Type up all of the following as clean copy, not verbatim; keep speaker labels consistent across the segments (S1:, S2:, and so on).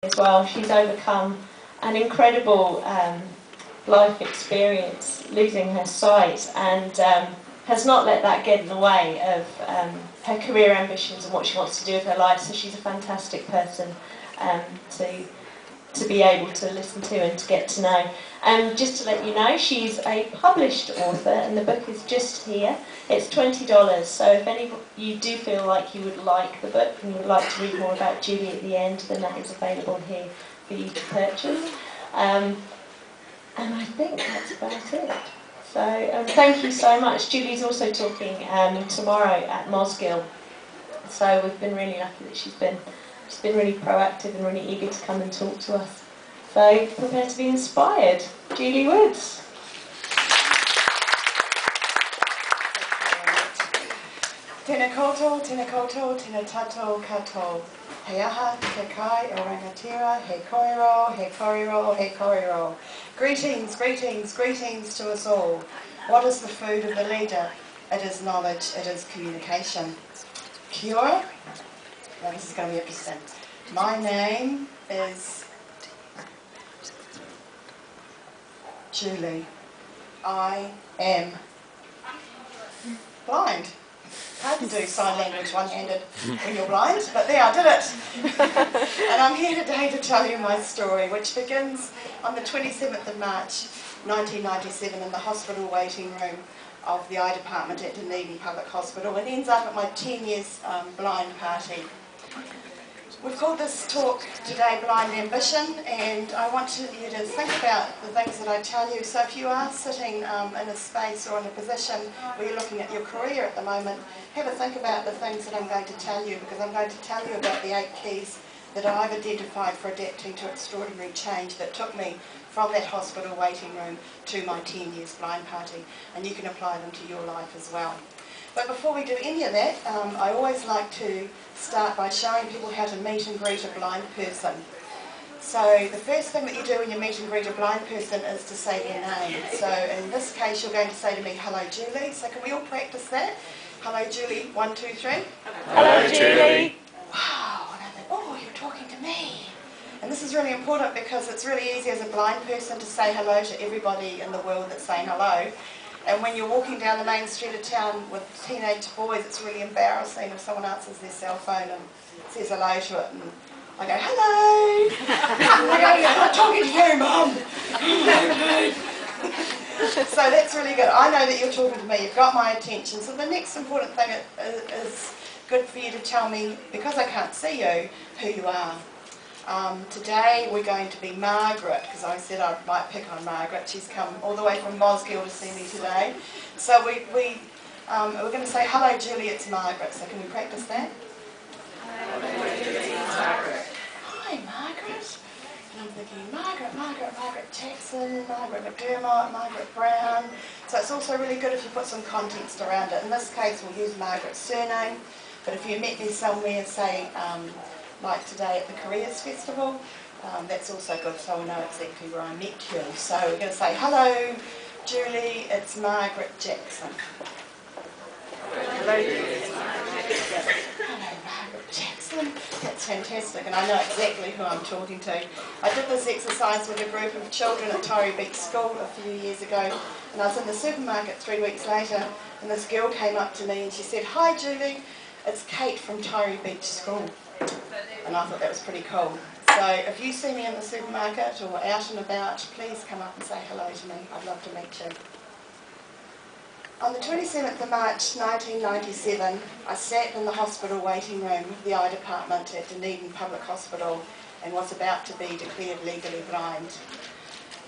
S1: as well. She's overcome an incredible life experience, losing her sight, and has not let that get in the way of her career ambitions and what she wants to do with her life. So she's a fantastic person to be able to listen to and to get to know. Just to let you know, she's a published author and the book is just here. It's $20, so if any you do feel like you would like the book and you would like to read more about Julie at the end, then that is available here for you to purchase. And I think that's about it. So thank you so much. Julie's also talking tomorrow at Mosgiel, so we've been really lucky that she's been really proactive and really eager to come and talk to us. So prepare to be inspired. Julie Woods.
S2: Tēnā koutou, tēnā koutou, tēnā tātou katoa. He aha, he kai, o rangatira, he koiro, he koriro, he koriro. Greetings, greetings, greetings to us all. What is the food of the leader? It is knowledge, it is communication. Kia ora. Now this is going to be interesting. My name is Julie. I am blind. Hard to do sign language one-handed when you're blind, but there, I did it. And I'm here today to tell you my story, which begins on the 27th of March 1997 in the hospital waiting room of the eye department at Dunedin Public Hospital, and ends up at my 10 years blind party. We've called this talk today Blind Ambition, and I want you to think about the things that I tell you. So if you are sitting in a space or in a position where you're looking at your career at the moment, have a think about the things that I'm going to tell you, because I'm going to tell you about the 8 keys that I've identified for adapting to extraordinary change that took me from that hospital waiting room to my 10 years blind party, and you can apply them to your life as well. But before we do any of that, I always like to start by showing people how to meet and greet a blind person. So the first thing that you do when you meet and greet a blind person is to say their name. So in this case, you're going to say to me, "Hello, Julie." So can we all practice that? Hello, Julie. 1, 2, 3.
S1: Hello, Julie.
S2: Wow. And I think, oh, you're talking to me. And this is really important because it's really easy as a blind person to say hello to everybody in the world that's saying hello. And when you're walking down the main street of town with teenage boys, it's really embarrassing if someone answers their cell phone and says hello to it. And I go, "Hello!" I go, "I'm not talking to you, Mum!" So that's really good. I know that you're talking to me. You've got my attention. So the next important thing is good for you to tell me, because I can't see you, who you are. Today we're going to be Margaret, because I said I might pick on Margaret. She's come all the way from Mosgiel to see me today. So we're going to say, "Hello, Julie, it's Margaret." So can we practice that?
S1: Hello, Julie, it's Margaret.
S2: Hi, Margaret. And I'm thinking, Margaret Jackson, Margaret McDermott, Margaret Brown. So it's also really good if you put some context around it. In this case, we'll use Margaret's surname. But if you met me somewhere, say, like today at the Careers Festival, that's also good, so we know exactly where I met you. So we're going to say, "Hello, Julie, it's Margaret Jackson."
S1: Hello, Julie, it's Margaret Jackson.
S2: Hello, Margaret Jackson. That's fantastic, and I know exactly who I'm talking to. I did this exercise with a group of children at Torrey Beach School a few years ago, and I was in the supermarket 3 weeks later, and this girl came up to me and she said, "Hi, Julie, it's Kate from Torrey Beach School." And I thought that was pretty cool. So if you see me in the supermarket or out and about, please come up and say hello to me. I'd love to meet you. On the 27th of March 1997, I sat in the hospital waiting room of the eye department at Dunedin Public Hospital and was about to be declared legally blind.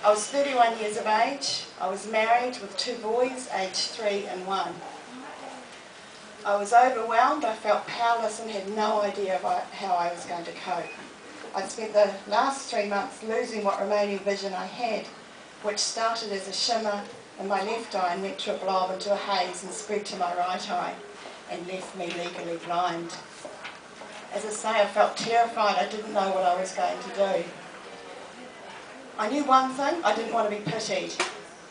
S2: I was 31 years of age. I was married with 2 boys, aged 3 and 1. I was overwhelmed, I felt powerless and had no idea about how I was going to cope. I'd spent the last 3 months losing what remaining vision I had, which started as a shimmer in my left eye and went to a blob into a haze and spread to my right eye and left me legally blind. As I say, I felt terrified. I didn't know what I was going to do. I knew one thing, I didn't want to be pitied.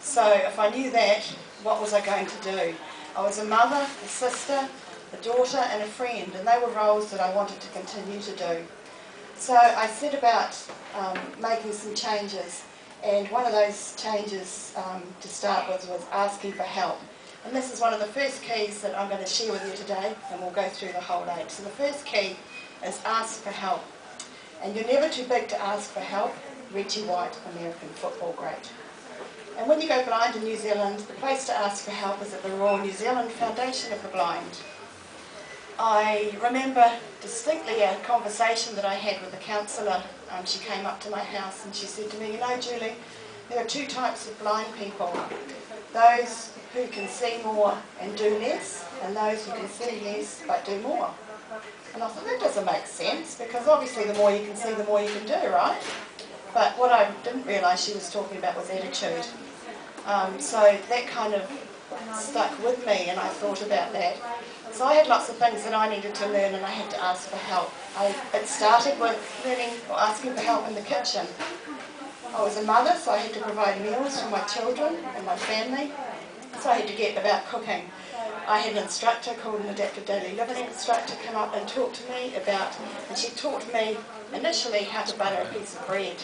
S2: So if I knew that, what was I going to do? I was a mother, a sister, a daughter and a friend, and they were roles that I wanted to continue to do. So I set about making some changes, and one of those changes to start with was asking for help. And this is one of the first keys that I'm going to share with you today, and we'll go through the whole 8. So the first key is ask for help. And you're never too big to ask for help. Reggie White, American football great. And when you go blind in New Zealand, the place to ask for help is at the Royal New Zealand Foundation of the Blind. I remember distinctly a conversation that I had with a counsellor. She came up to my house and she said to me, you know, Julie, there are 2 types of blind people. Those who can see more and do less, and those who can see less but do more. And I thought, that doesn't make sense, because obviously the more you can see, the more you can do, right? But what I didn't realise she was talking about was attitude. So that kind of stuck with me, and I thought about that. So I had lots of things that I needed to learn, and I had to ask for help. It started with learning or asking for help in the kitchen. I was a mother, so I had to provide meals for my children and my family. So I had to get about cooking. I had an instructor called an adaptive daily living instructor come up and talk to me about, and she taught me initially how to butter a piece of bread,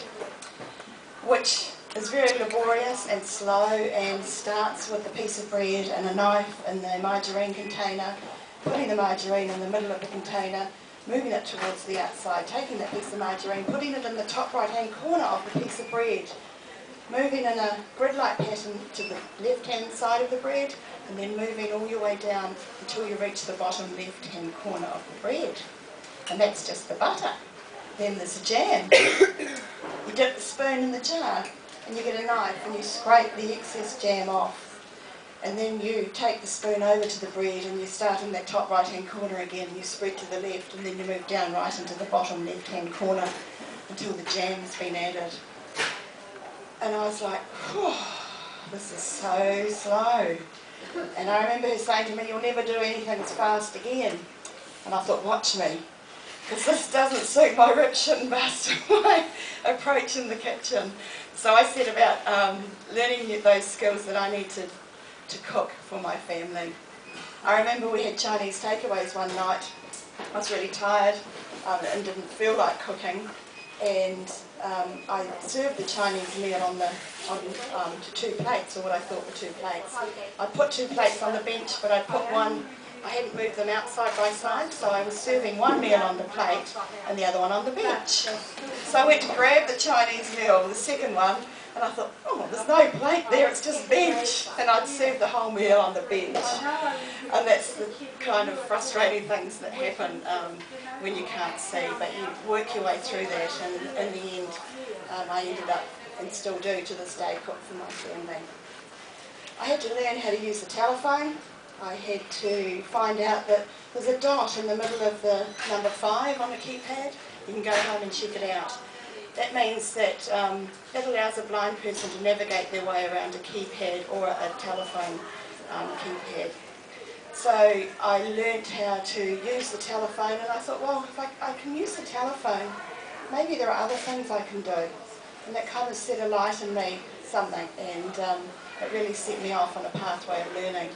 S2: which is very laborious and slow, and starts with a piece of bread and a knife in the margarine container, putting the margarine in the middle of the container, moving it towards the outside, taking that piece of margarine, putting it in the top right hand corner of the piece of bread, moving in a grid-like pattern to the left-hand side of the bread, and then moving all your way down until you reach the bottom left-hand corner of the bread. And that's just the butter. Then there's the jam. You dip the spoon in the jar, and you get a knife, and you scrape the excess jam off. And then you take the spoon over to the bread, and you start in that top right-hand corner again, and you spread to the left, and then you move down right into the bottom left-hand corner until the jam's been added. And I was like, this is so slow. And I remember her saying to me, you'll never do anything as fast again. And I thought, watch me, because this doesn't suit my ripshit and bust my approach in the kitchen. So I set about learning those skills that I need to cook for my family. I remember we had Chinese takeaways one night. I was really tired and didn't feel like cooking. And I served the Chinese meal to 2 plates, or what I thought were 2 plates. I put 2 plates on the bench, but I put one, I hadn't moved them out side by side, so I was serving one meal on the plate and the other one on the bench. So I went to grab the Chinese meal, the second one, and I thought, oh, there's no plate there, it's just bench. And I'd served the whole meal on the bench. And that's the kind of frustrating things that happen when you can't see, but you work your way through that, and in the end I ended up, and still do to this day, cook for my family. I had to learn how to use the telephone. I had to find out that there's a dot in the middle of the number 5 on a keypad. You can go home and check it out. That means that it allows a blind person to navigate their way around a keypad or a telephone keypad. So I learnt how to use the telephone, and I thought, well, if I can use the telephone, maybe there are other things I can do. And that kind of set a light in me, something, and it really set me off on a pathway of learning.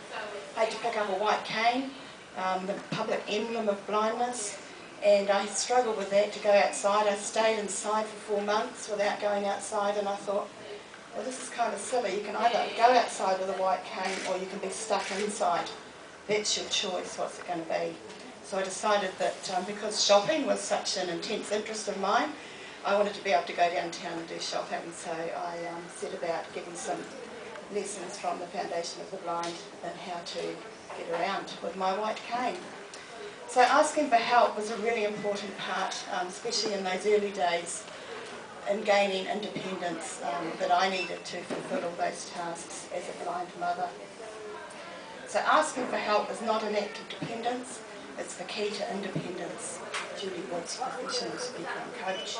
S2: I had to pick up a white cane, the public emblem of blindness, and I struggled with that to go outside. I stayed inside for 4 months without going outside, and I thought, well, this is kind of silly. You can either go outside with a white cane or you can be stuck inside. That's your choice, what's it going to be. So I decided that because shopping was such an intense interest of mine, I wanted to be able to go downtown and do shopping. So I set about getting some lessons from the Foundation of the Blind and how to get around with my white cane. So asking for help was a really important part, especially in those early days, in gaining independence that I needed to fulfil all those tasks as a blind mother. So asking for help is not an act of dependence, it's the key to independence. Julie Wood's professional speaker and coach.